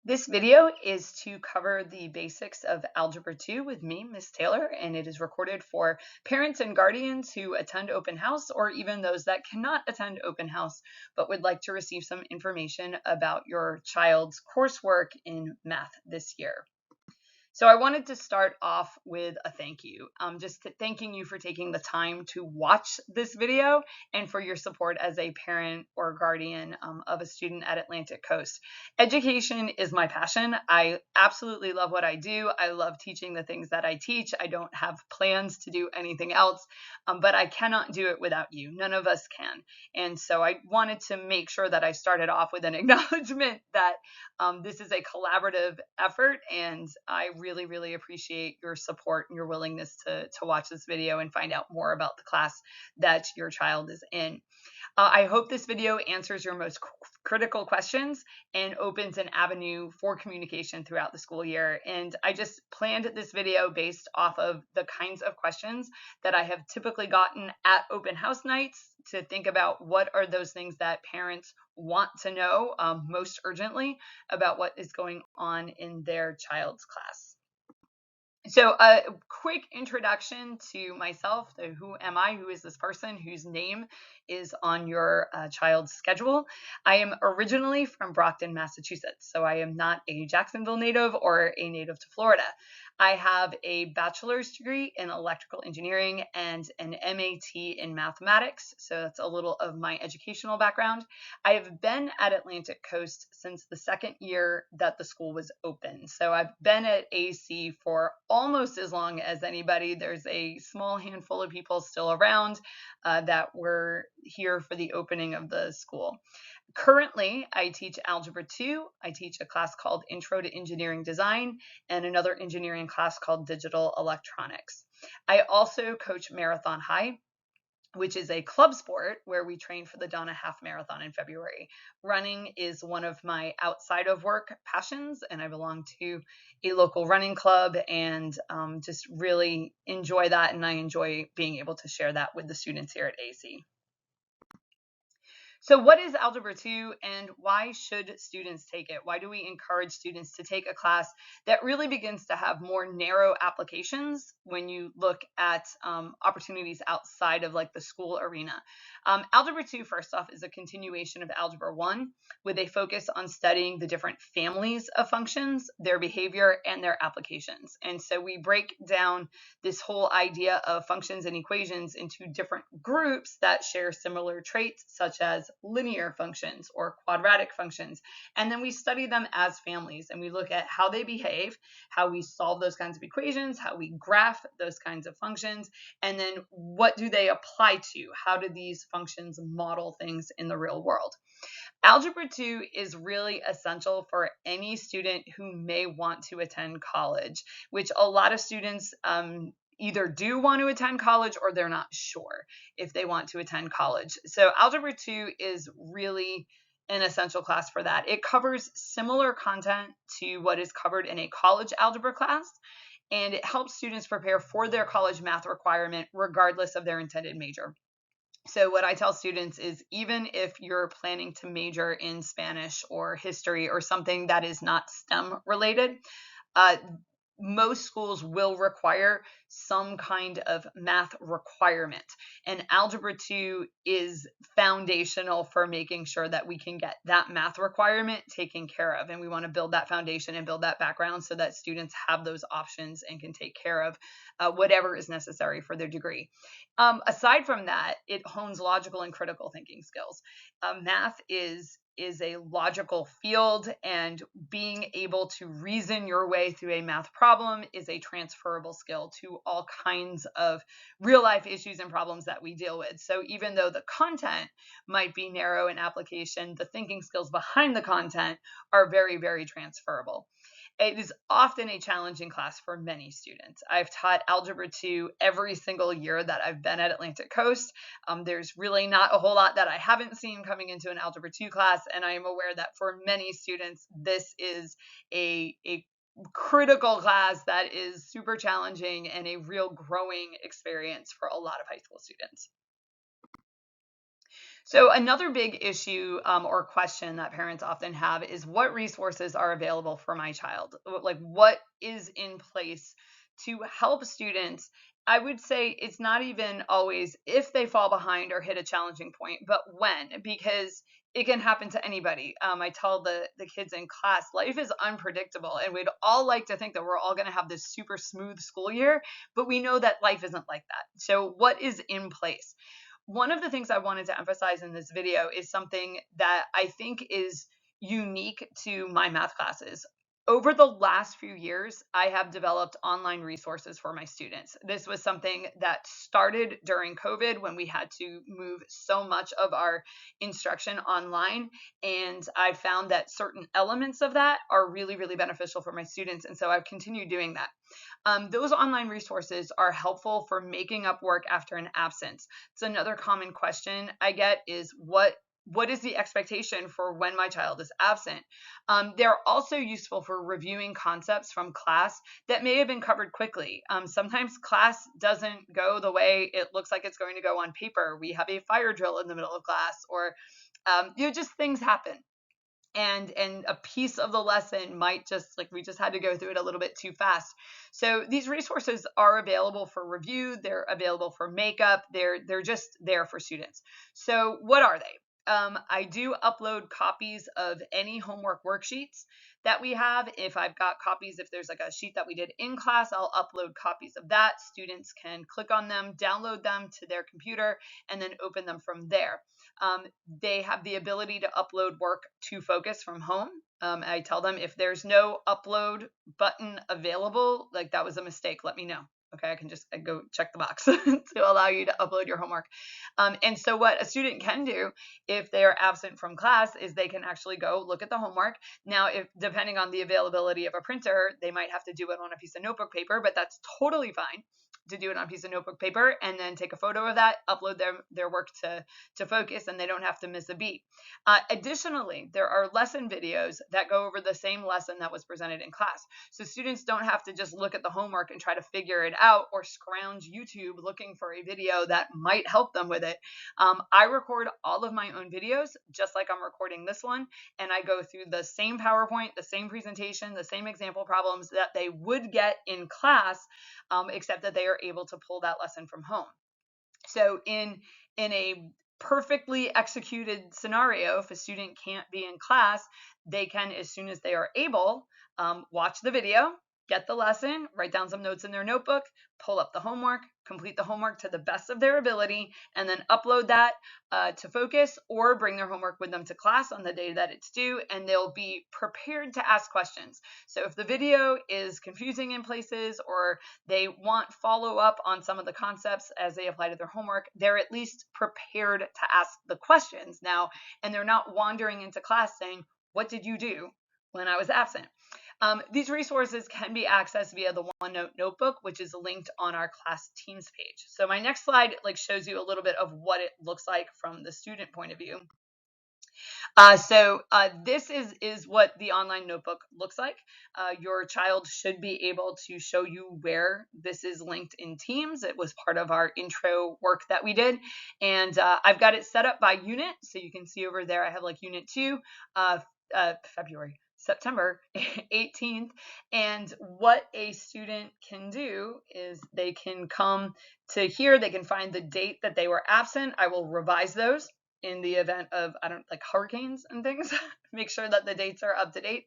This video is to cover the basics of Algebra 2 with me, Miss Taylor, and it is recorded for parents and guardians who attend open house or even those that cannot attend open house but would like to receive some information about your child's coursework in math this year. So I wanted to start off with a thank you, just thanking you for taking the time to watch this video and for your support as a parent or guardian of a student at Atlantic Coast. Education is my passion. I absolutely love what I do. I love teaching the things that I teach. I don't have plans to do anything else, but I cannot do it without you. None of us can. And so I wanted to make sure that I started off with an acknowledgement that this is a collaborative effort, and I really appreciate your support and your willingness to watch this video and find out more about the class that your child is in. I hope this video answers your most critical questions and opens an avenue for communication throughout the school year. And I just planned this video based off of the kinds of questions that I have typically gotten at open house nights, to think about what are those things that parents want to know most urgently about what is going on in their child's class. So a quick introduction to myself. Who am I? Who is this person whose name is on your child's schedule? I am originally from Brockton, Massachusetts, so I am not a Jacksonville native or a native to Florida. I have a bachelor's degree in electrical engineering and an MAT in mathematics, so that's a little of my educational background. I have been at Atlantic Coast since the second year that the school was open. So I've been at AC for almost as long as anybody. There's a small handful of people still around that were here for the opening of the school. Currently, I teach Algebra 2. I teach a class called Intro to Engineering Design and another engineering class called Digital Electronics. I also coach Marathon High, which is a club sport where we train for the Donna Half Marathon in February. Running is one of my outside of work passions, and I belong to a local running club and just really enjoy that, and I enjoy being able to share that with the students here at AC. So what is Algebra 2 and why should students take it? Why do we encourage students to take a class that really begins to have more narrow applications when you look at opportunities outside of like the school arena? Algebra 2, first off, is a continuation of Algebra 1 with a focus on studying the different families of functions, their behavior, and their applications. And so we break down this whole idea of functions and equations into different groups that share similar traits, such as linear functions or quadratic functions. And then we study them as families, and we look at how they behave, how we solve those kinds of equations, how we graph those kinds of functions, and then what do they apply to? How do these functions model things in the real world? Algebra 2 is really essential for any student who may want to attend college, which a lot of students either do want to attend college or they're not sure if they want to attend college. So Algebra 2 is really an essential class for that. It covers similar content to what is covered in a college algebra class, and it helps students prepare for their college math requirement regardless of their intended major. So what I tell students is, even if you're planning to major in Spanish or history or something that is not STEM related, most schools will require some kind of math requirement. And Algebra 2 is foundational for making sure that we can get that math requirement taken care of. And we want to build that foundation and build that background so that students have those options and can take care of whatever is necessary for their degree. Aside from that, it hones logical and critical thinking skills. Math is a logical field, and being able to reason your way through a math problem is a transferable skill to all kinds of real life issues and problems that we deal with. So even though the content might be narrow in application, the thinking skills behind the content are very transferable. It is often a challenging class for many students. I've taught Algebra 2 every single year that I've been at Atlantic Coast. There's really not a whole lot that I haven't seen coming into an Algebra 2 class, and I am aware that for many students, this is a critical class that is super challenging and a real growing experience for a lot of high school students. So another big issue or question that parents often have is what resources are available for my child? Like what is in place to help students? I would say it's not even always if they fall behind or hit a challenging point, but when, because it can happen to anybody. I tell the kids in class, life is unpredictable, and we'd all like to think that we're all going to have this super smooth school year, but we know that life isn't like that. So what is in place? One of the things I wanted to emphasize in this video is something that I think is unique to my math classes. Over the last few years, I have developed online resources for my students. This was something that started during COVID when we had to move so much of our instruction online. And I found that certain elements of that are really, really beneficial for my students. And so I've continued doing that. Those online resources are helpful for making up work after an absence. So another common question I get is what is the expectation for when my child is absent? They're also useful for reviewing concepts from class that may have been covered quickly. Sometimes class doesn't go the way it looks like it's going to go on paper. We have a fire drill in the middle of class, or just things happen. And a piece of the lesson might just, like, we just had to go through it a little bit too fast. So these resources are available for review, they're available for makeup, they're just there for students. So what are they? I do upload copies of any homework worksheets that we have. If I've got copies, if there's like a sheet that we did in class, I'll upload copies of that. Students can click on them, download them to their computer, and then open them from there. They have the ability to upload work to Focus from home. I tell them if there's no upload button available, like that was a mistake, let me know. Okay, I can just go check the box to allow you to upload your homework. And so what a student can do if they are absent from class is they can actually go look at the homework. Now, if depending on the availability of a printer, they might have to do it on a piece of notebook paper, but that's totally fine to do it on a piece of notebook paper and then take a photo of that, upload their work to Focus, and they don't have to miss a beat. Additionally, there are lesson videos that go over the same lesson that was presented in class. So students don't have to just look at the homework and try to figure it out or scrounge YouTube looking for a video that might help them with it. I record all of my own videos, just like I'm recording this one, and I go through the same PowerPoint, the same presentation, the same example problems that they would get in class, except that they are able to pull that lesson from home. So in a perfectly executed scenario, if a student can't be in class, they can, as soon as they are able, watch the video, get the lesson, write down some notes in their notebook, pull up the homework, complete the homework to the best of their ability, and then upload that to Focus, or bring their homework with them to class on the day that it's due, and they'll be prepared to ask questions. So if the video is confusing in places, or they want follow up on some of the concepts as they apply to their homework, they're at least prepared to ask the questions now, and they're not wandering into class saying, "What did you do when I was absent?" These resources can be accessed via the OneNote notebook, which is linked on our class Teams page. So my next slide shows you a little bit of what it looks like from the student point of view. This is what the online notebook looks like. Your child should be able to show you where this is linked in Teams. It was part of our intro work that we did. And I've got it set up by unit. So you can see over there, I have like unit 2, September 18th. And what a student can do is they can come to here, they can find the date that they were absent. I will revise those in the event of, hurricanes and things, make sure that the dates are up to date.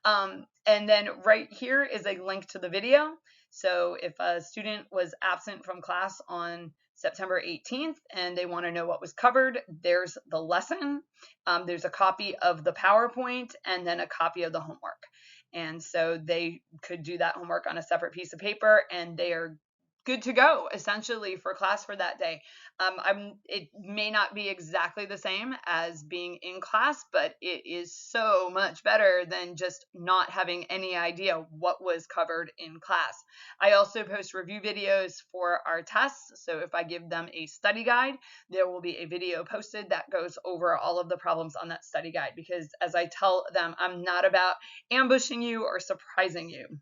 And then right here is a link to the video. So if a student was absent from class on September 18th and they want to know what was covered, there's the lesson. There's a copy of the PowerPoint and then a copy of the homework. And so they could do that homework on a separate piece of paper, and they are good to go essentially for class for that day. It may not be exactly the same as being in class, but it is so much better than just not having any idea what was covered in class. I also post review videos for our tests. So if I give them a study guide, there will be a video posted that goes over all of the problems on that study guide, because as I tell them, I'm not about ambushing you or surprising you.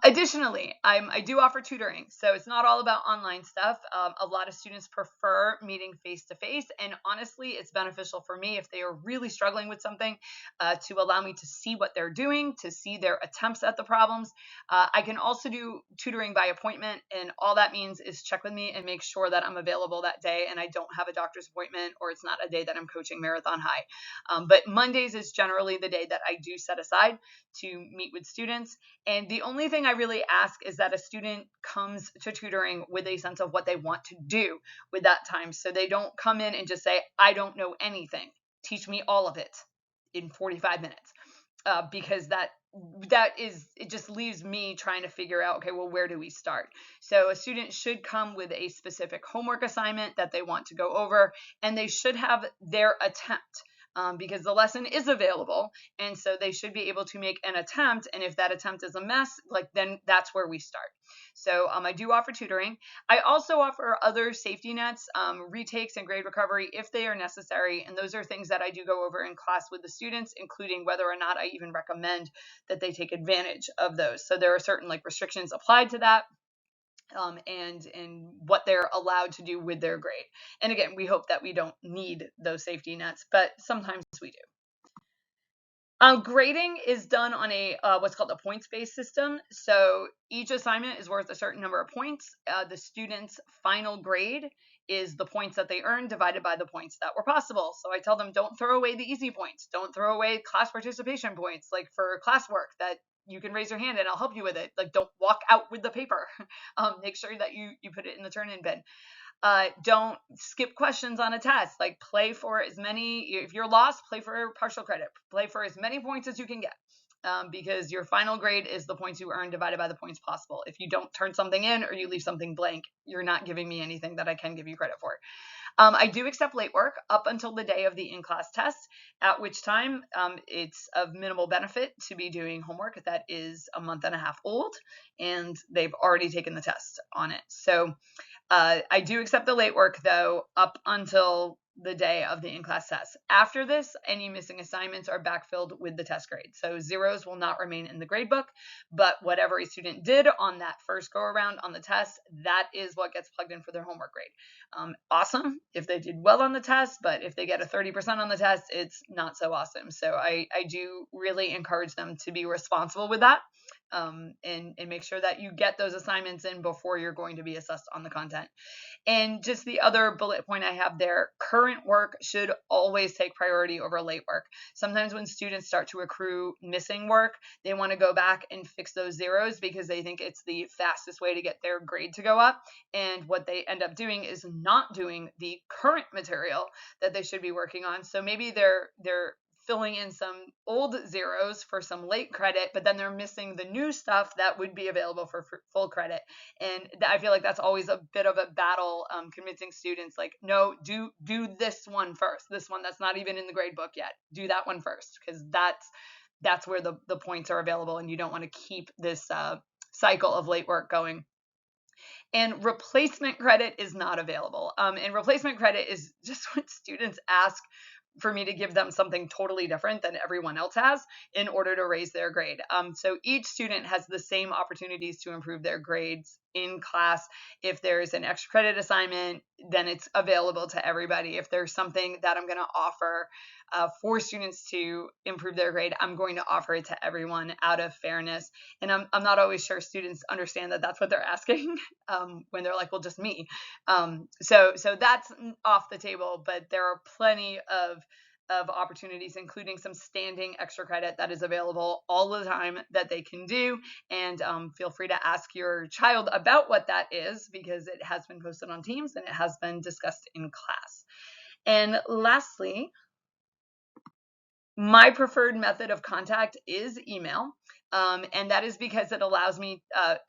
Additionally, I do offer tutoring, so it's not all about online stuff. A lot of students prefer meeting face to face, and honestly, it's beneficial for me if they are really struggling with something to allow me to see what they're doing, to see their attempts at the problems. I can also do tutoring by appointment, and all that means is check with me and make sure that I'm available that day and I don't have a doctor's appointment or it's not a day that I'm coaching Marathon High. But Mondays is generally the day that I do set aside to meet with students. And the only thing I really ask is that a student comes to tutoring with a sense of what they want to do with that time. So they don't come in and just say, I don't know anything. Teach me all of it in 45 minutes. Because it just leaves me trying to figure out, okay, well, where do we start? So a student should come with a specific homework assignment that they want to go over, and they should have their attempt. Because the lesson is available, and so they should be able to make an attempt, and if that attempt is a mess, then that's where we start. So I do offer tutoring. I also offer other safety nets, retakes and grade recovery if they are necessary, and those are things that I do go over in class with the students, including whether or not I even recommend that they take advantage of those. So there are certain restrictions applied to that. And what they're allowed to do with their grade. And again, we hope that we don't need those safety nets, but sometimes we do. Grading is done on a what's called a points-based system. So each assignment is worth a certain number of points. The student's final grade is the points that they earned divided by the points that were possible. So I tell them, don't throw away the easy points. Don't throw away class participation points, like for classwork that you can raise your hand and I'll help you with it. Don't walk out with the paper. Make sure that you put it in the turn-in bin. Don't skip questions on a test. Play for as many, if you're lost, play for partial credit. Play for as many points as you can get. Because your final grade is the points you earn divided by the points possible. If you don't turn something in or you leave something blank, you're not giving me anything that I can give you credit for. I do accept late work up until the day of the in-class test, at which time it's of minimal benefit to be doing homework that is a month and a half old and they've already taken the test on it. So I do accept the late work, though, up until the day of the in-class test. After this, any missing assignments are backfilled with the test grade. So zeros will not remain in the grade book, but whatever a student did on that first go around on the test, that is what gets plugged in for their homework grade. Awesome if they did well on the test, but if they get a 30% on the test, it's not so awesome. So I do really encourage them to be responsible with that. And make sure that you get those assignments in before you're going to be assessed on the content. And just the other bullet point I have there, current work should always take priority over late work. Sometimes when students start to accrue missing work, they want to go back and fix those zeros because they think it's the fastest way to get their grade to go up. And what they end up doing is not doing the current material that they should be working on. So maybe they're filling in some old zeros for some late credit, but then they're missing the new stuff that would be available for full credit. And I feel like that's always a bit of a battle, convincing students no, do this one first. This one that's not even in the grade book yet. Do that one first, because that's where the points are available, and you don't want to keep this cycle of late work going. And replacement credit is not available. And replacement credit is just when students ask for me to give them something totally different than everyone else has in order to raise their grade. So each student has the same opportunities to improve their grades in class. If there's an extra credit assignment, then it's available to everybody. If there's something that I'm going to offer for students to improve their grade, I'm going to offer it to everyone out of fairness. And I'm not always sure students understand that that's what they're asking when they're like, well, just me. So that's off the table, but there are plenty of opportunities, including some standing extra credit that is available all the time that they can do. And feel free to ask your child about what that is, because it has been posted on Teams and it has been discussed in class. And lastly, my preferred method of contact is email. And that is because it allows me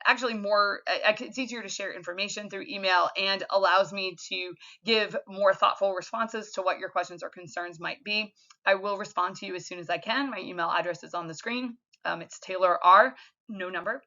it's easier to share information through email and allows me to give more thoughtful responses to what your questions or concerns might be. I will respond to you as soon as I can. My email address is on the screen. It's Taylor R, no number,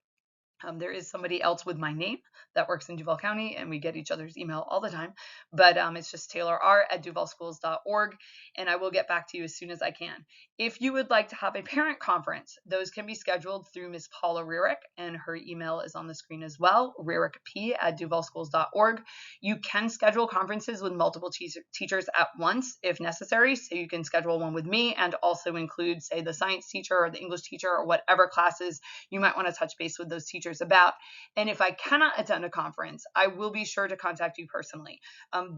There is somebody else with my name that works in Duval County, and we get each other's email all the time. But it's just taylorr@duvalschools.org, and I will get back to you as soon as I can. If you would like to have a parent conference, those can be scheduled through Ms. Paula Rierick, and her email is on the screen as well, rierickp@duvalschools.org. You can schedule conferences with multiple teachers at once if necessary. So you can schedule one with me and also include, say, the science teacher or the English teacher or whatever classes you might want to touch base with those teachers about. And if I cannot attend a conference, I will be sure to contact you personally.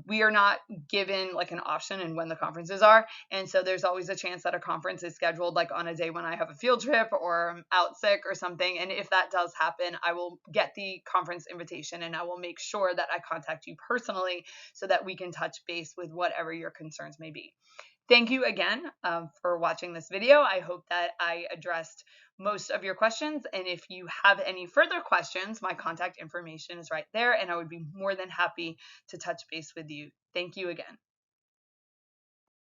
We are not given like an option in when the conferences are. And so there's always a chance that a conference is scheduled like on a day when I have a field trip or I'm out sick or something. And if that does happen, I will get the conference invitation and I will make sure that I contact you personally so that we can touch base with whatever your concerns may be. Thank you again for watching this video. I hope that I addressed most of your questions. And if you have any further questions, my contact information is right there, and I would be more than happy to touch base with you. Thank you again.